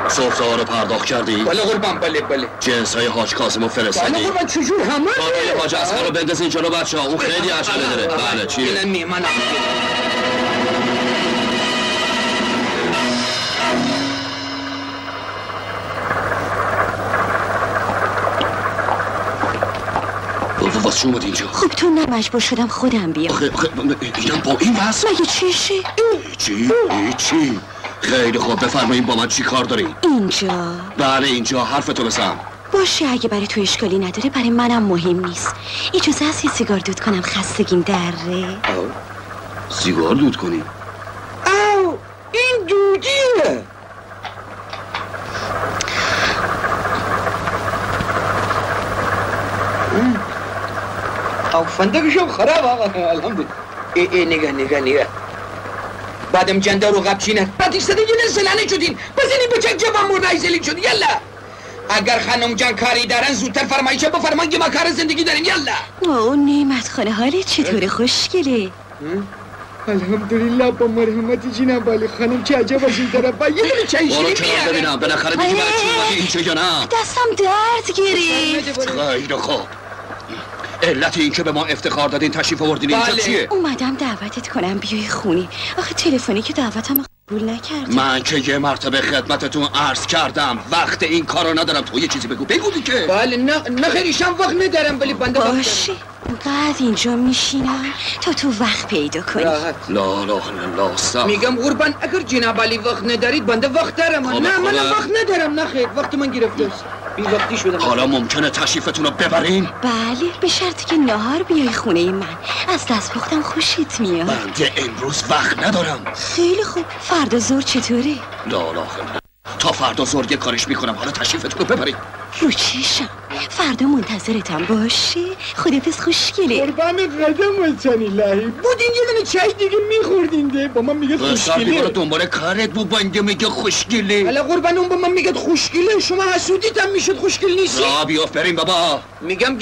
سفره ها رو پرداخت کردی؟ بله قربان، بله. جنس های حاج کاظمو فرستادی؟ بله قربان، چجور همه؟ بابای حاج اصغر رو بندازین جلو بچه‌ها، اون خیلی عجله داره. بله چیه؟ اینم میمانم. واسه اومد اینجا؟ خب تو نه مجبور شدم خودم بیام. اینم با این واسه؟ مگه چیشه؟ چی؟ خیلی خوب، بفرمایید با من چی کار داری؟ اینجا. بله اینجا، حرفتو بزن. باشه اگه برای تو اشکالی نداره، برای منم مهم نیست. اجازه هست یه سیگار دود کنم، خستگیم دره. سیگار دود کنی؟ او این دودیه. او فندقشم خراب آقا، الحمدلله. نگه بعدم جنده رو قبچینه بعدی سده یه نزلانه شدین بزنین به چک جوان مرده ایزلی شد. یلا اگر خانم جان کاری دارن زودتر فرمایشه بفرمان که ما کار زندگی داریم. یلا او نعمت خانه حالت چطوره؟ خوشگله. الحمدلله با مرحمت جناب عالی خانم چه عجب از این طرف با یه دونه چای شیرین بیارم. ببینم بالاخره میگی برای چی اومدی اینجا یا نه؟ دستم درد گرفت. خیلی خوب. علت این که به ما افتخار دادین تشریف آوردین اینجا چیه؟ اومدم دعوتت کنم بیای خونه. آخه تلفنی که دعوتم قبول نکردی. من که یه مرتبه خدمتتون عرض کردم وقت این کارو ندارم. تو یه چیزی بگو دیگه. بله نه خیلیشم وقت ندارم ولی بنده باشه بعد اینجا میشینم تا تو وقت پیدا کنی. لا استغفر. میگم قربان اگر جناب علی وقت ندارید بنده وقت دارم. نه من وقت ندارم. نه خیر وقت من گرفته است. بی وقتی شدم. حالا ممکنه تشریفتون رو ببرین؟ بله به شرطی که نهار بیای خونه من. از دست پختم خوشت میاد. بنده امروز وقت ندارم. خیلی خوب فردا ظهر چطوره؟ لا تا فردا ظهر یه کارش میکنم. حالا تشریفتون رو ببرین. رو چشم فردا منتظرتم باشه. خدافظ خوشگله. قربانت قدم وچنی لحی بودین یه دونه چای دیگه میخوردین ده با من میگه خوشگله. برو دنبال کارت بود بنده میگه خوشگله. حالا قربان اون با من میگه خوشگله شما حسودیت هم میشد خوشگل نیستی. را بیافرین بابا. میگم